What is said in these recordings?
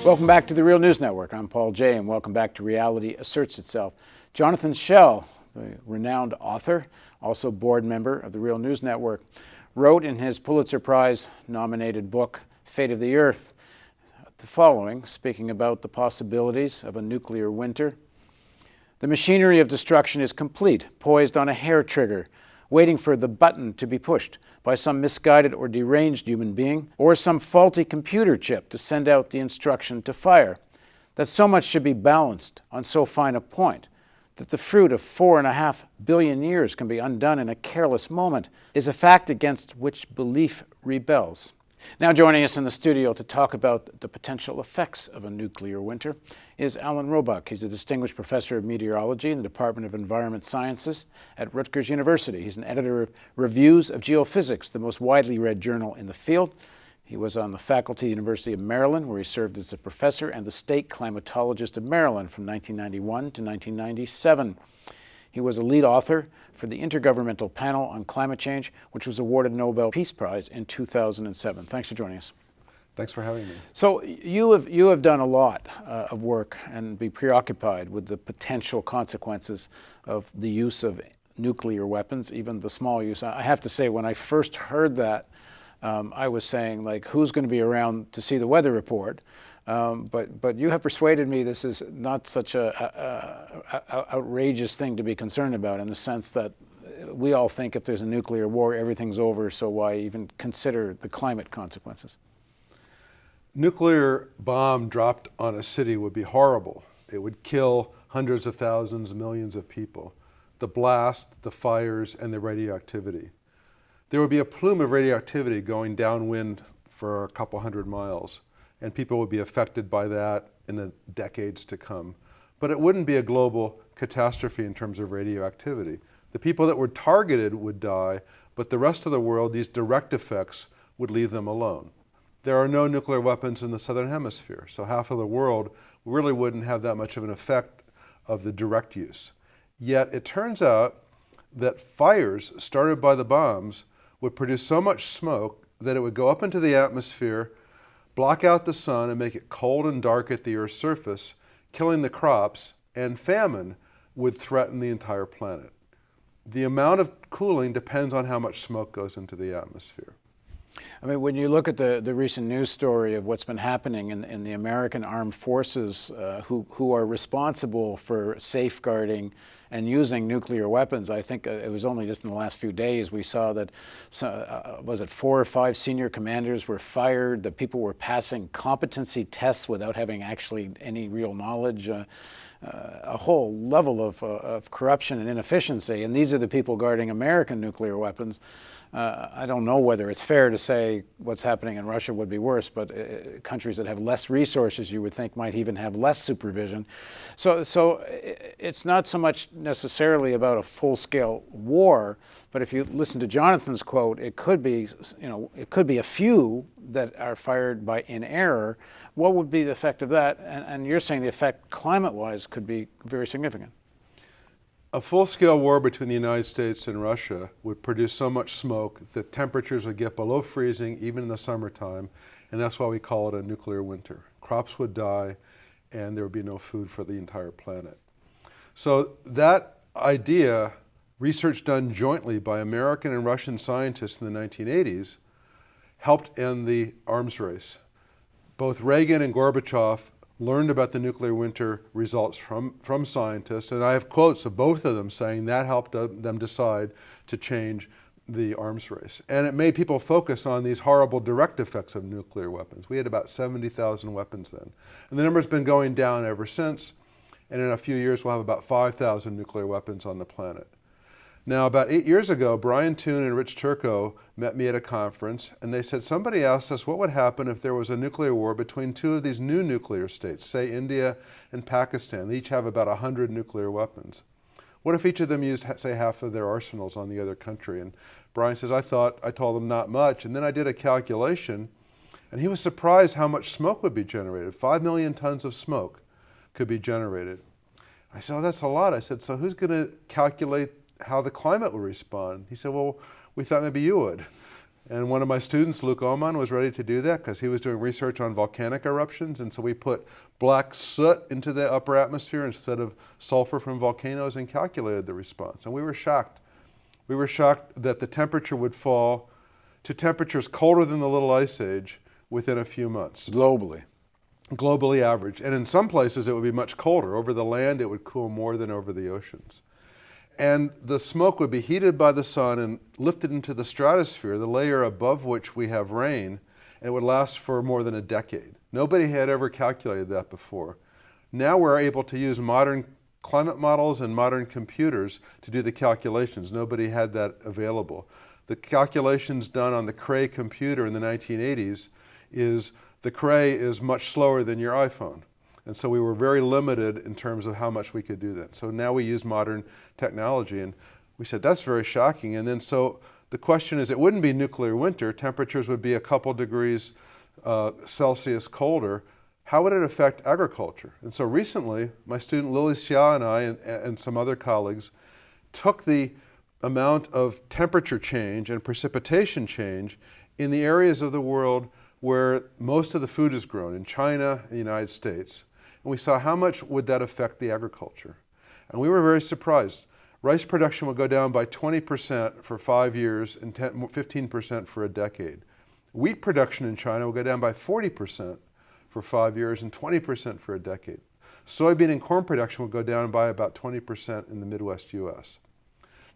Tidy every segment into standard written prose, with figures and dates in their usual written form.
Welcome back to the Real News Network. I'm Paul Jay, and welcome back to Reality Asserts Itself. Jonathan Schell, the renowned author, also board member of the Real News Network, wrote in his Pulitzer Prize-nominated book, Fate of the Earth, the following, speaking about the possibilities of a nuclear winter. The machinery of destruction is complete, poised on a hair trigger, waiting for the button to be pushed by some misguided or deranged human being, or some faulty computer chip to send out the instruction to fire. That so much should be balanced on so fine a point, that the fruit of 4.5 billion years can be undone in a careless moment, is a fact against which belief rebels. Now joining us in the studio to talk about the potential effects of a nuclear winter is Alan Robock. He's a distinguished professor of meteorology in the Department of Environment Sciences at Rutgers University. He's an editor of Reviews of Geophysics, the most widely read journal in the field. He was on the faculty at the University of Maryland, where he served as a professor and the state climatologist of Maryland from 1991 to 1997. He was a lead author for the Intergovernmental Panel on Climate Change, which was awarded the Nobel Peace Prize in 2007. Thanks for joining us. Thanks for having me. So you have done a lot of work and be preoccupied with the potential consequences of the use of nuclear weapons, even the small use. I have to say, when I first heard that, I was saying, like, who's going to be around to see the weather report? But you have persuaded me this is not such a outrageous thing to be concerned about, in the sense that we all think if there's a nuclear war, everything's over, so why even consider the climate consequences? Nuclear bomb dropped on a city would be horrible. It would kill hundreds of thousands, millions of people. The blast, the fires, and the radioactivity. There would be a plume of radioactivity going downwind for a couple hundred miles, and people would be affected by that in the decades to come. But it wouldn't be a global catastrophe in terms of radioactivity. The people that were targeted would die, but the rest of the world, these direct effects would leave them alone. There are no nuclear weapons in the southern hemisphere, so half of the world really wouldn't have that much of an effect of the direct use. Yet it turns out that fires started by the bombs would produce so much smoke that it would go up into the atmosphere, block out the sun, and make it cold and dark at the Earth's surface, killing the crops, and famine would threaten the entire planet. The amount of cooling depends on how much smoke goes into the atmosphere. I mean, when you look at the recent news story of what's been happening in the American armed forces who are responsible for safeguarding and using nuclear weapons, I think it was only just in the last few days we saw that, was it 4 or 5 senior commanders were fired, that people were passing competency tests without having actually any real knowledge. A whole level of corruption and inefficiency, and these are the people guarding American nuclear weapons. I don't know whether it's fair to say what's happening in Russia would be worse, but countries that have less resources, you would think, might even have less supervision. So it's not so much necessarily about a full-scale war, but if you listen to Jonathan's quote, it could be, it could be a few that are fired in error. What would be the effect of that? And you're saying the effect climate-wise could be very significant. A full-scale war between the United States and Russia would produce so much smoke that temperatures would get below freezing even in the summertime, and that's why we call it a nuclear winter. Crops would die, and there would be no food for the entire planet. So that idea, research done jointly by American and Russian scientists in the 1980s, helped end the arms race. Both Reagan and Gorbachev learned about the nuclear winter results from scientists, and I have quotes of both of them saying that helped them decide to change the arms race. And it made people focus on these horrible direct effects of nuclear weapons. We had about 70,000 weapons then. And the number's been going down ever since, and in a few years we'll have about 5,000 nuclear weapons on the planet. Now, about 8 years ago, Brian Toon and Rich Turco met me at a conference, and they said, somebody asked us what would happen if there was a nuclear war between 2 of these new nuclear states, say India and Pakistan. They each have about 100 nuclear weapons. What if each of them used, say, half of their arsenals on the other country? And Brian says, I told them not much, and then I did a calculation, and he was surprised how much smoke would be generated. 5 million tons of smoke could be generated. I said, oh, that's a lot. I said, so who's going to calculate how the climate will respond? He said, well, we thought maybe you would. And one of my students, Luke Oman, was ready to do that because he was doing research on volcanic eruptions. And so we put black soot into the upper atmosphere instead of sulfur from volcanoes and calculated the response. And we were shocked. We were shocked that the temperature would fall to temperatures colder than the Little Ice Age within a few months. Globally average. And in some places it would be much colder. Over the land it would cool more than over the oceans. And the smoke would be heated by the sun and lifted into the stratosphere, the layer above which we have rain, and it would last for more than a decade. Nobody had ever calculated that before. Now we're able to use modern climate models and modern computers to do the calculations. Nobody had that available. The calculations done on the Cray computer in the 1980s is the Cray is much slower than your iPhone. And so we were very limited in terms of how much we could do that. So now we use modern technology, and we said, that's very shocking. And then so the question is, it wouldn't be nuclear winter. Temperatures would be a couple degrees Celsius colder. How would it affect agriculture? And so recently, my student Lily Xia and I and some other colleagues took the amount of temperature change and precipitation change in the areas of the world where most of the food is grown, in China and the United States. And we saw how much would that affect the agriculture. And we were very surprised. Rice production would go down by 20% for 5 years and 15% for a decade. Wheat production in China would go down by 40% for 5 years and 20% for a decade. Soybean and corn production would go down by about 20% in the Midwest US.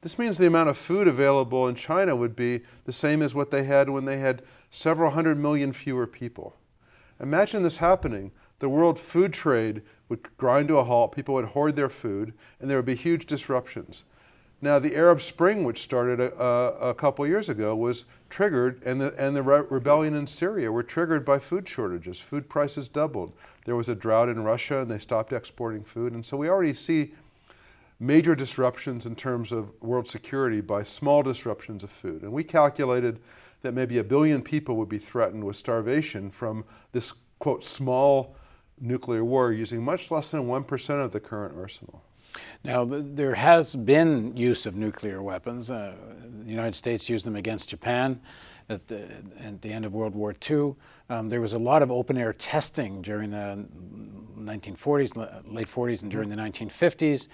This means the amount of food available in China would be the same as what they had when they had several 100 million fewer people. Imagine this happening. The world food trade would grind to a halt, people would hoard their food, and there would be huge disruptions. Now, the Arab Spring, which started a couple years ago, was triggered, and the rebellion in Syria were triggered by food shortages. Food prices doubled. There was a drought in Russia, and they stopped exporting food. And so we already see major disruptions in terms of world security by small disruptions of food. And we calculated that maybe 1 billion people would be threatened with starvation from this, quote, small nuclear war using much less than 1% of the current arsenal. Now, there has been use of nuclear weapons. The United States used them against Japan at the end of World War II. There was a lot of open-air testing during the 1940s, late 40s, and during the 1950s.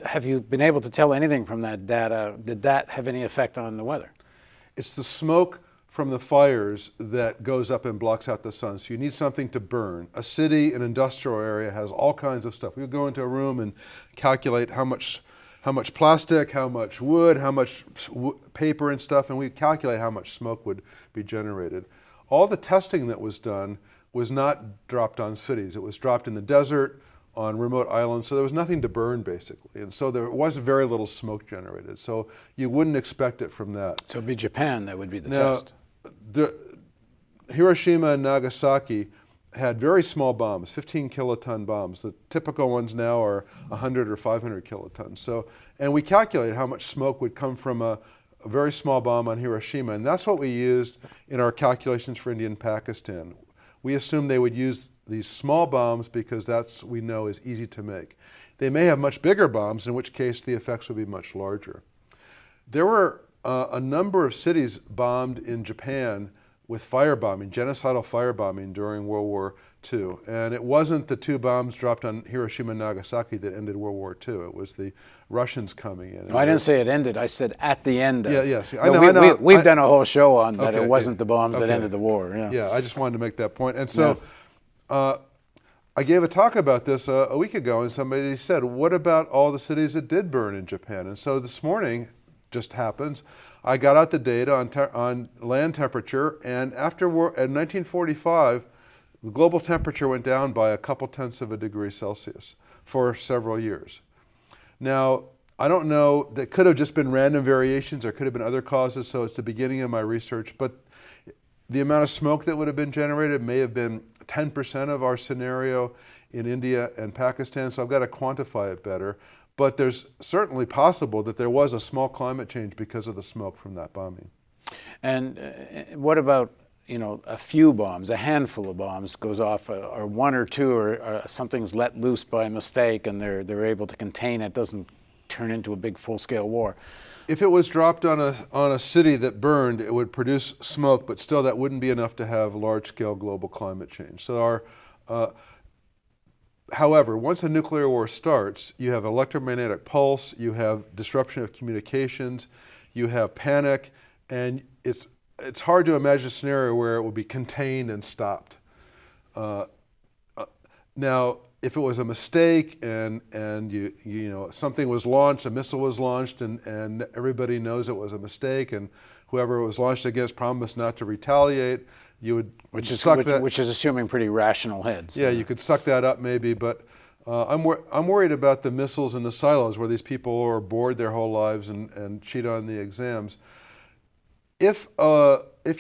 Have you been able to tell anything from that data? Did that have any effect on the weather? It's the smoke from the fires that goes up and blocks out the sun. So you need something to burn. A city, an industrial area has all kinds of stuff. We would go into a room and calculate how much plastic, how much wood, how much paper and stuff, and we calculate how much smoke would be generated. All the testing that was done was not dropped on cities. It was dropped in the desert, on remote islands, so there was nothing to burn, basically. And so there was very little smoke generated. So you wouldn't expect it from that. So it would be Japan that would be the test. Hiroshima and Nagasaki had very small bombs, 15 kiloton bombs. The typical ones now are 100 or 500 kilotons. So, and we calculated how much smoke would come from a very small bomb on Hiroshima, and that's what we used in our calculations for India and Pakistan. We assumed they would use these small bombs because that's, we know, is easy to make. They may have much bigger bombs, in which case the effects would be much larger. There were a number of cities bombed in Japan with firebombing, genocidal firebombing during World War II. And it wasn't the 2 bombs dropped on Hiroshima and Nagasaki that ended World War II. It was the Russians coming in. No, I didn't say it ended. I said at the end of. Yeah, yes. I know, we've done a whole show on that. It wasn't the bombs that ended the war. Yeah, I just wanted to make that point. And so I gave a talk about this a week ago, and somebody said, what about all the cities that did burn in Japan? And so this morning, just happens, I got out the data on land temperature, and in 1945, the global temperature went down by a couple tenths of a degree Celsius for several years. Now, I don't know, that could have just been random variations, or could have been other causes, so it's the beginning of my research, but the amount of smoke that would have been generated may have been 10% of our scenario in India and Pakistan, so I've got to quantify it better. But there's certainly possible that there was a small climate change because of the smoke from that bombing. And what about, a few bombs, a handful of bombs goes off, or 1 or 2, or something's let loose by mistake and they're able to contain it, doesn't turn into a big full-scale war. if it was dropped on a city that burned, it would produce smoke, but still that wouldn't be enough to have large-scale global climate change. So however, once a nuclear war starts, you have electromagnetic pulse, you have disruption of communications, you have panic, and it's hard to imagine a scenario where it will be contained and stopped. Now, if it was a mistake and something was launched, a missile was launched, and everybody knows it was a mistake, and whoever it was launched against promised not to retaliate, you would which is assuming pretty rational heads. Yeah, you could suck that up maybe, but I'm worried about the missiles in the silos where these people are bored their whole lives and cheat on the exams. If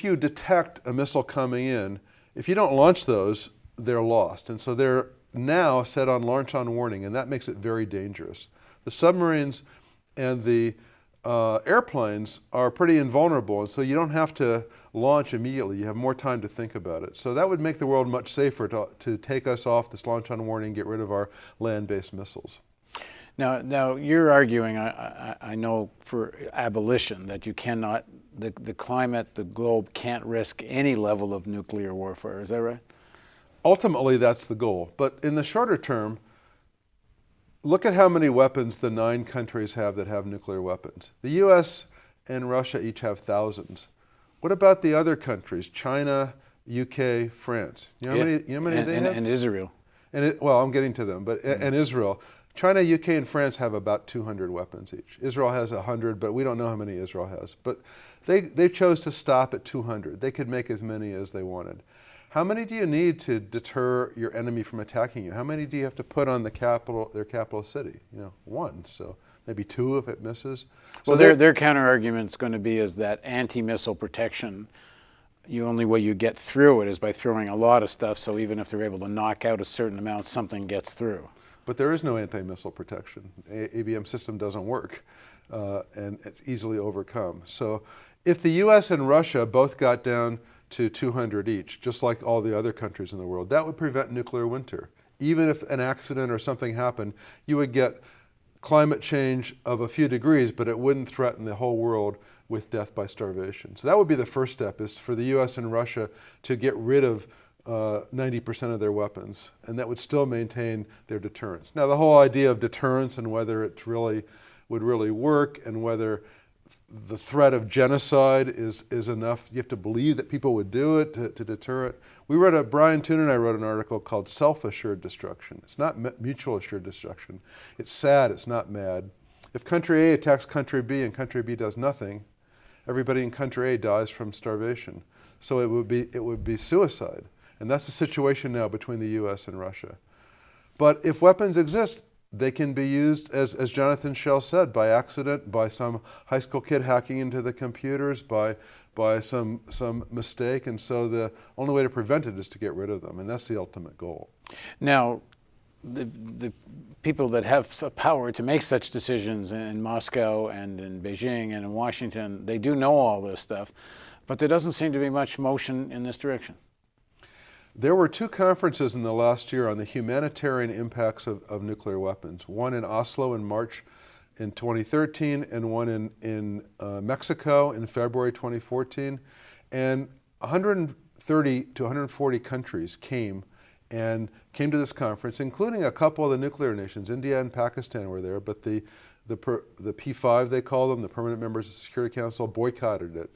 you detect a missile coming in, if you don't launch those, they're lost, and so they're now set on launch on warning, and that makes it very dangerous. The submarines and the airplanes are pretty invulnerable, and so you don't have to launch immediately. You have more time to think about it. So that would make the world much safer to take us off this launch on warning, get rid of our land-based missiles. Now you're arguing, I know, for abolition, that you cannot, the climate, the globe can't risk any level of nuclear warfare. Is that right? Ultimately, that's the goal. But in the shorter term, look at how many weapons the 9 countries have that have nuclear weapons. The US and Russia each have thousands. What about the other countries? China, UK, France. You know how many they have? And Israel. Well, I'm getting to them, but and Israel. China, UK, and France have about 200 weapons each. Israel has 100, but we don't know how many Israel has. But they chose to stop at 200. They could make as many as they wanted. How many do you need to deter your enemy from attacking you? How many do you have to put on their capital city? 1. So maybe 2 if it misses. So their counter argument is going to be is that anti-missile protection, the only way you get through it is by throwing a lot of stuff. So even if they're able to knock out a certain amount, something gets through. But there is no anti-missile protection. ABM system doesn't work, and it's easily overcome. So if the US and Russia both got down to 200 each, just like all the other countries in the world, that would prevent nuclear winter. Even if an accident or something happened, you would get climate change of a few degrees, but it wouldn't threaten the whole world with death by starvation. So that would be the first step, is for the US and Russia to get rid of 90% of their weapons, and that would still maintain their deterrence. Now, the whole idea of deterrence and whether it would really work, and whether the threat of genocide is enough, you have to believe that people would do it to deter it. Brian Toon and I wrote an article called Self-Assured Destruction. It's not mutual assured destruction. It's sad, it's not mad. If country A attacks country B and country B does nothing, everybody in country A dies from starvation. So it would be suicide. And that's the situation now between the US and Russia. But if weapons exist, they can be used, as Jonathan Schell said, by accident, by some high school kid hacking into the computers, by some mistake, and so the only way to prevent it is to get rid of them, and that's the ultimate goal. Now, the people that have power to make such decisions in Moscow and in Beijing and in Washington, they do know all this stuff, but there doesn't seem to be much motion in this direction. There were 2 conferences in the last year on the humanitarian impacts of nuclear weapons. One in Oslo in March in 2013, and one in Mexico in February 2014. And 130 to 140 countries came to this conference, including a couple of the nuclear nations. India and Pakistan were there, but the P5, they call them, the permanent members of the Security Council, boycotted it.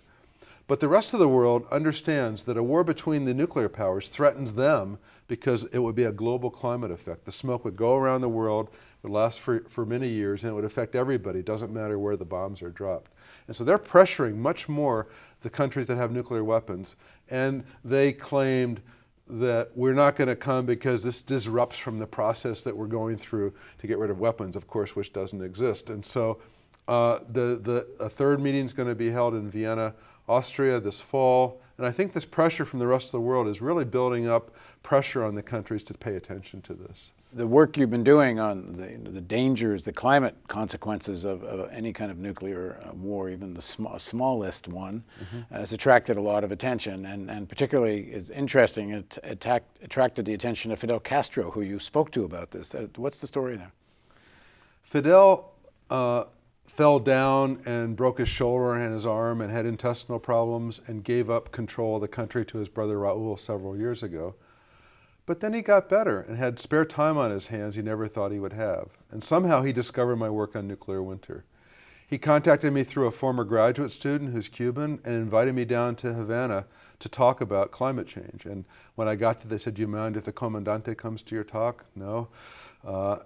But the rest of the world understands that a war between the nuclear powers threatens them because it would be a global climate effect. The smoke would go around the world, would last for many years, and it would affect everybody. It doesn't matter where the bombs are dropped. And so they're pressuring much more the countries that have nuclear weapons. And they claimed that we're not going to come because this disrupts from the process that we're going through to get rid of weapons, of course, which doesn't exist. And so a 3rd meeting is going to be held in Vienna, Austria this fall, and I think this pressure from the rest of the world is really building up pressure on the countries to pay attention to this. The work you've been doing on the dangers, the climate consequences of any kind of nuclear war, even the smallest one, has attracted a lot of attention, and particularly is interesting, it attracted the attention of Fidel Castro, who you spoke to about this. What's the story there? Fidel fell down and broke his shoulder and his arm and had intestinal problems and gave up control of the country to his brother Raul several years ago. But then he got better and had spare time on his hands he never thought he would have. And somehow he discovered my work on nuclear winter. He contacted me through a former graduate student who's Cuban and invited me down to Havana to talk about climate change. And when I got there, they said, "Do you mind if the comandante comes to your talk?" No.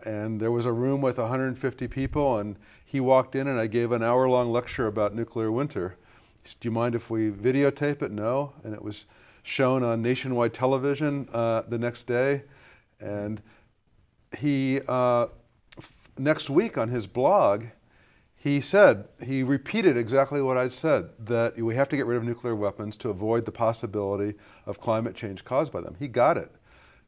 And there was a room with 150 people, and he walked in and I gave an hour-long lecture about nuclear winter. He said, "Do you mind if we videotape it?" No. And it was shown on nationwide television the next day. And he, next week on his blog, he repeated exactly what I'd said, that we have to get rid of nuclear weapons to avoid the possibility of climate change caused by them. He got it.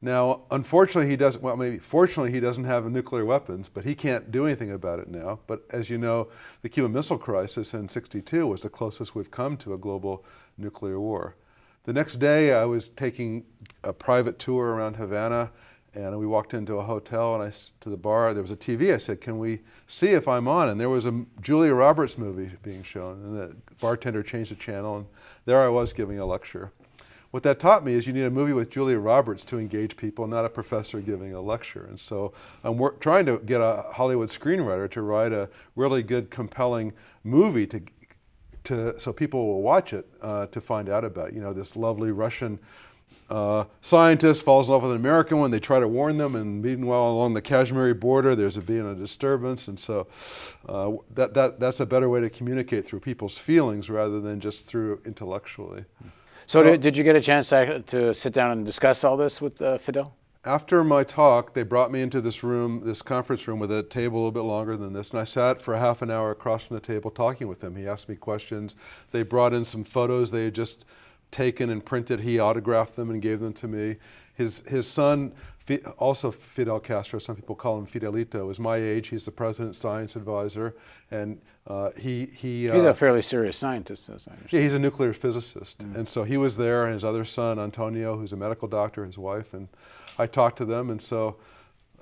Now, unfortunately, fortunately, he doesn't have nuclear weapons, but he can't do anything about it now. But as you know, the Cuban Missile Crisis in '62 was the closest we've come to a global nuclear war. The next day, I was taking a private tour around Havana, and we walked into a hotel, and to the bar, there was a TV. I said, "Can we see if I'm on?" And there was a Julia Roberts movie being shown, and the bartender changed the channel, and there I was giving a lecture. What that taught me is you need a movie with Julia Roberts to engage people, not a professor giving a lecture. And so I'm trying to get a Hollywood screenwriter to write a really good, compelling movie so people will watch it to find out about, this lovely Russian scientist falls in love with an American one. They try to warn them, and meanwhile along the Kashmiri border there's being a disturbance. And so that's a better way to communicate through people's feelings rather than just through intellectually. So did you get a chance to sit down and discuss all this with Fidel? After my talk, they brought me into this room, this conference room with a table a little bit longer than this, and I sat for half an hour across from the table talking with him. He asked me questions. They brought in some photos they had just taken and printed. He autographed them and gave them to me. His son, also Fidel Castro, some people call him Fidelito, is my age. He's the president's science advisor, and he's a fairly serious scientist, as I understand. Yeah, he's a nuclear physicist, and so he was there, and his other son, Antonio, who's a medical doctor, his wife, and I talked to them, and so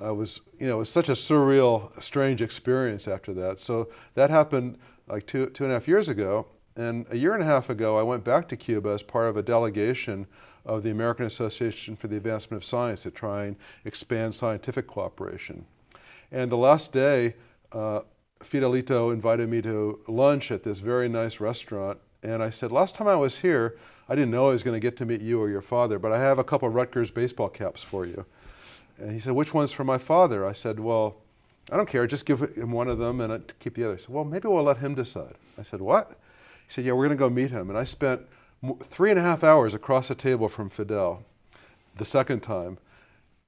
it was such a surreal, strange experience after that. So that happened like two and a half years ago. And a year and a half ago, I went back to Cuba as part of a delegation of the American Association for the Advancement of Science to try and expand scientific cooperation. And the last day, Fidelito invited me to lunch at this very nice restaurant. And I said, "Last time I was here, I didn't know I was going to get to meet you or your father, but I have a couple of Rutgers baseball caps for you." And he said, "Which one's for my father?" I said, "Well, I don't care. Just give him one of them and keep the other." He said, "Well, maybe we'll let him decide." I said, "What?" He said, "Yeah, we're going to go meet him." And I spent 3.5 hours across the table from Fidel, the second time,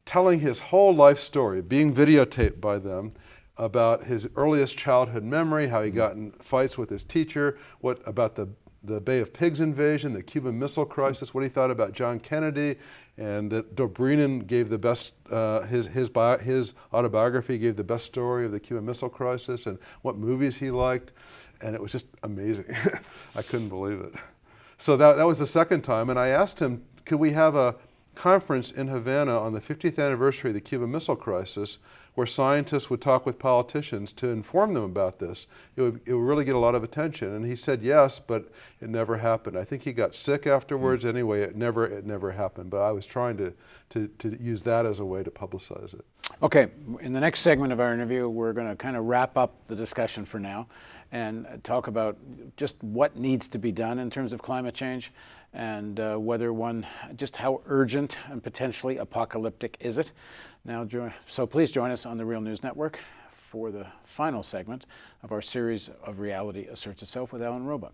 telling his whole life story, being videotaped by them, about his earliest childhood memory, how he got in fights with his teacher, about the Bay of Pigs invasion, the Cuban Missile Crisis, what he thought about John Kennedy, and that Dobrynin gave the best, his autobiography gave the best story of the Cuban Missile Crisis, and what movies he liked. And it was just amazing. I couldn't believe it. So that was the second time, and I asked him, could we have a conference in Havana on the 50th anniversary of the Cuban Missile Crisis where scientists would talk with politicians to inform them about this? It would really get a lot of attention. And he said yes, but it never happened. I think he got sick afterwards. Anyway, it never happened. But I was trying to use that as a way to publicize it. Okay, in the next segment of our interview, we're going to kind of wrap up the discussion for now and talk about just what needs to be done in terms of climate change and just how urgent and potentially apocalyptic is it. So please join us on the Real News Network for the final segment of our series of Reality Asserts Itself with Alan Robock.